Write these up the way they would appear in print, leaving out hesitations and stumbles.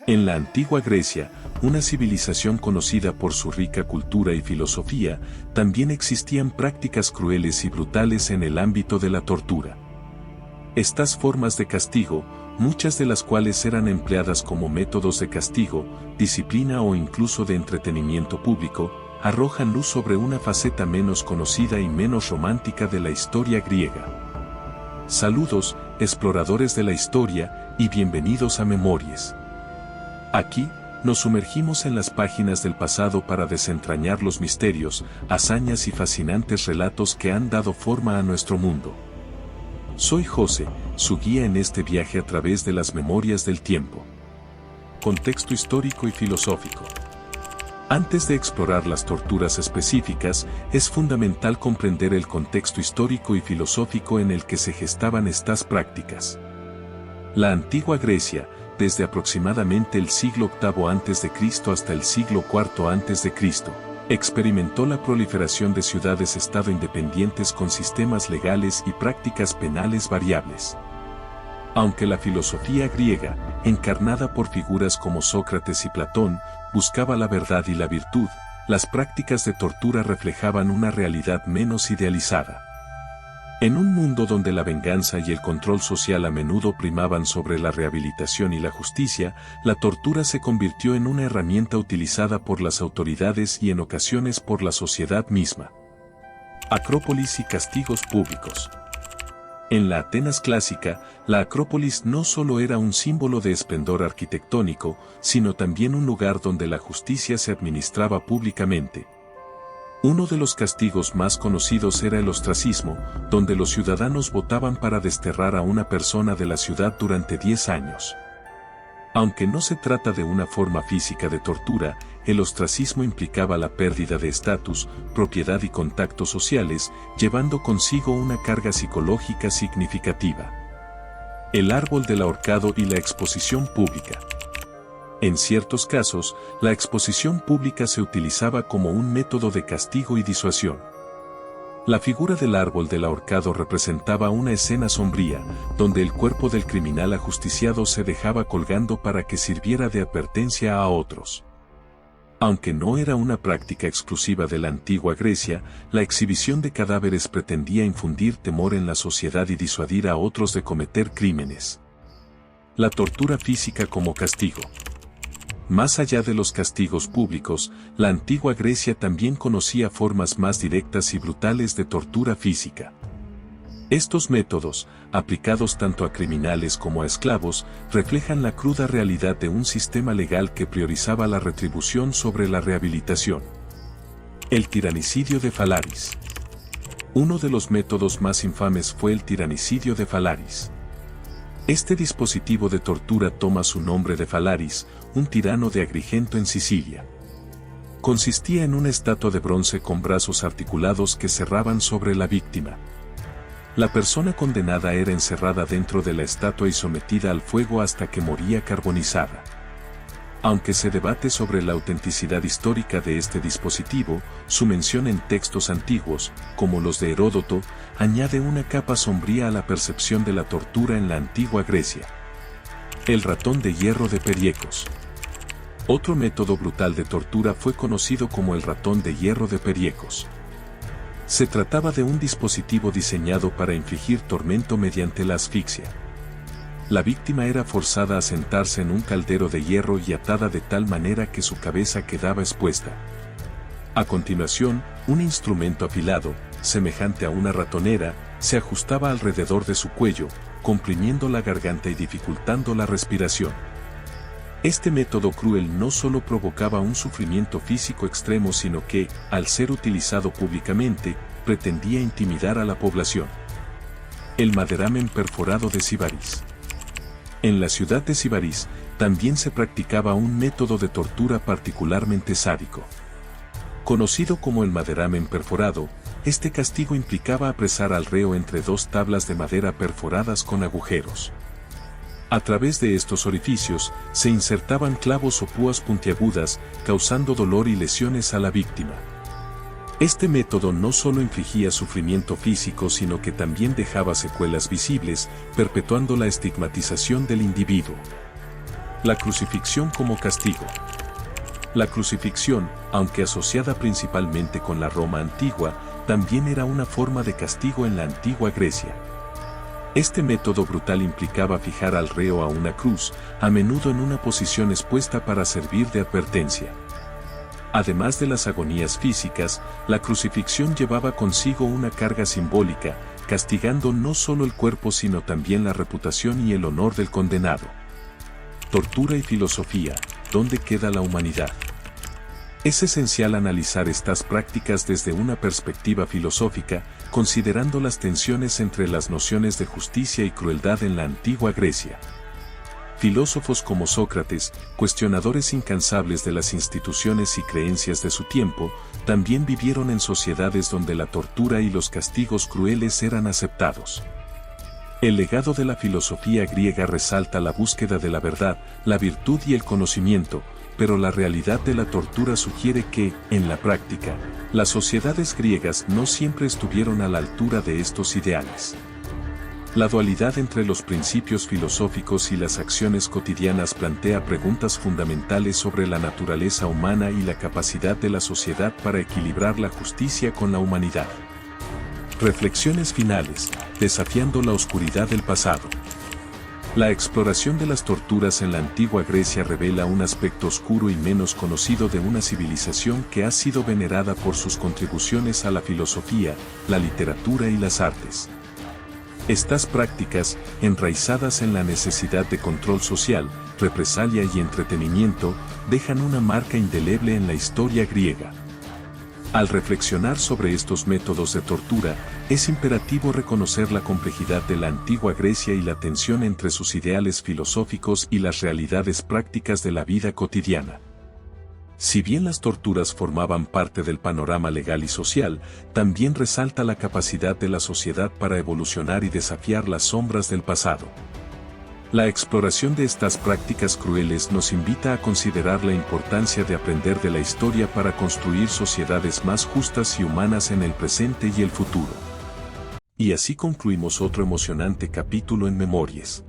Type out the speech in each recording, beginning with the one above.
En la antigua Grecia, una civilización conocida por su rica cultura y filosofía, también existían prácticas crueles y brutales en el ámbito de la tortura. Estas formas de castigo, muchas de las cuales eran empleadas como métodos de castigo, disciplina o incluso de entretenimiento público, arrojan luz sobre una faceta menos conocida y menos romántica de la historia griega. Saludos, exploradores de la historia, y bienvenidos a Memorias. Aquí, nos sumergimos en las páginas del pasado para desentrañar los misterios, hazañas y fascinantes relatos que han dado forma a nuestro mundo. Soy José, su guía en este viaje a través de las memorias del tiempo. Contexto histórico y filosófico. Antes de explorar las torturas específicas, es fundamental comprender el contexto histórico y filosófico en el que se gestaban estas prácticas. La antigua Grecia, desde aproximadamente el siglo VIII a.C. hasta el siglo IV a.C., experimentó la proliferación de ciudades-estado independientes con sistemas legales y prácticas penales variables. Aunque la filosofía griega, encarnada por figuras como Sócrates y Platón, buscaba la verdad y la virtud, las prácticas de tortura reflejaban una realidad menos idealizada. En un mundo donde la venganza y el control social a menudo primaban sobre la rehabilitación y la justicia, la tortura se convirtió en una herramienta utilizada por las autoridades y en ocasiones por la sociedad misma. Acrópolis y castigos públicos. En la Atenas clásica, la Acrópolis no solo era un símbolo de esplendor arquitectónico, sino también un lugar donde la justicia se administraba públicamente. Uno de los castigos más conocidos era el ostracismo, donde los ciudadanos votaban para desterrar a una persona de la ciudad durante 10 años. Aunque no se trata de una forma física de tortura, el ostracismo implicaba la pérdida de estatus, propiedad y contactos sociales, llevando consigo una carga psicológica significativa. El árbol del ahorcado y la exposición pública. En ciertos casos, la exposición pública se utilizaba como un método de castigo y disuasión. La figura del árbol del ahorcado representaba una escena sombría, donde el cuerpo del criminal ajusticiado se dejaba colgando para que sirviera de advertencia a otros. Aunque no era una práctica exclusiva de la antigua Grecia, la exhibición de cadáveres pretendía infundir temor en la sociedad y disuadir a otros de cometer crímenes. La tortura física como castigo. Más allá de los castigos públicos, la antigua Grecia también conocía formas más directas y brutales de tortura física. Estos métodos, aplicados tanto a criminales como a esclavos, reflejan la cruda realidad de un sistema legal que priorizaba la retribución sobre la rehabilitación. El tiranicidio de Falaris. Uno de los métodos más infames fue el tiranicidio de Falaris. Este dispositivo de tortura toma su nombre de Falaris, un tirano de Agrigento en Sicilia. Consistía en una estatua de bronce con brazos articulados que cerraban sobre la víctima. La persona condenada era encerrada dentro de la estatua y sometida al fuego hasta que moría carbonizada. Aunque se debate sobre la autenticidad histórica de este dispositivo, su mención en textos antiguos, como los de Heródoto, añade una capa sombría a la percepción de la tortura en la antigua Grecia. El ratón de hierro de Periecos. Otro método brutal de tortura fue conocido como el ratón de hierro de Periecos. Se trataba de un dispositivo diseñado para infligir tormento mediante la asfixia. La víctima era forzada a sentarse en un caldero de hierro y atada de tal manera que su cabeza quedaba expuesta. A continuación, un instrumento afilado, semejante a una ratonera, se ajustaba alrededor de su cuello, comprimiendo la garganta y dificultando la respiración. Este método cruel no solo provocaba un sufrimiento físico extremo, sino que, al ser utilizado públicamente, pretendía intimidar a la población. El maderamen perforado de Sibaris. En la ciudad de Sibaris, también se practicaba un método de tortura particularmente sádico. Conocido como el maderamen perforado, este castigo implicaba apresar al reo entre dos tablas de madera perforadas con agujeros. A través de estos orificios, se insertaban clavos o púas puntiagudas, causando dolor y lesiones a la víctima. Este método no solo infligía sufrimiento físico, sino que también dejaba secuelas visibles, perpetuando la estigmatización del individuo. La crucifixión como castigo. La crucifixión, aunque asociada principalmente con la Roma antigua, también era una forma de castigo en la antigua Grecia. Este método brutal implicaba fijar al reo a una cruz, a menudo en una posición expuesta para servir de advertencia. Además de las agonías físicas, la crucifixión llevaba consigo una carga simbólica, castigando no solo el cuerpo sino también la reputación y el honor del condenado. Tortura y filosofía, ¿dónde queda la humanidad? Es esencial analizar estas prácticas desde una perspectiva filosófica, considerando las tensiones entre las nociones de justicia y crueldad en la antigua Grecia. Filósofos como Sócrates, cuestionadores incansables de las instituciones y creencias de su tiempo, también vivieron en sociedades donde la tortura y los castigos crueles eran aceptados. El legado de la filosofía griega resalta la búsqueda de la verdad, la virtud y el conocimiento, pero la realidad de la tortura sugiere que, en la práctica, las sociedades griegas no siempre estuvieron a la altura de estos ideales. La dualidad entre los principios filosóficos y las acciones cotidianas plantea preguntas fundamentales sobre la naturaleza humana y la capacidad de la sociedad para equilibrar la justicia con la humanidad. Reflexiones finales, desafiando la oscuridad del pasado. La exploración de las torturas en la antigua Grecia revela un aspecto oscuro y menos conocido de una civilización que ha sido venerada por sus contribuciones a la filosofía, la literatura y las artes. Estas prácticas, enraizadas en la necesidad de control social, represalia y entretenimiento, dejan una marca indeleble en la historia griega. Al reflexionar sobre estos métodos de tortura, es imperativo reconocer la complejidad de la antigua Grecia y la tensión entre sus ideales filosóficos y las realidades prácticas de la vida cotidiana. Si bien las torturas formaban parte del panorama legal y social, también resalta la capacidad de la sociedad para evolucionar y desafiar las sombras del pasado. La exploración de estas prácticas crueles nos invita a considerar la importancia de aprender de la historia para construir sociedades más justas y humanas en el presente y el futuro. Y así concluimos otro emocionante capítulo en Memorias.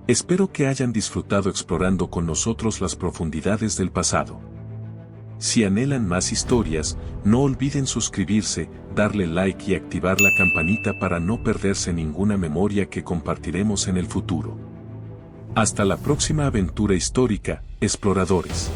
Espero que hayan disfrutado explorando con nosotros las profundidades del pasado. Si anhelan más historias, no olviden suscribirse, darle like y activar la campanita para no perderse ninguna memoria que compartiremos en el futuro. Hasta la próxima aventura histórica, exploradores.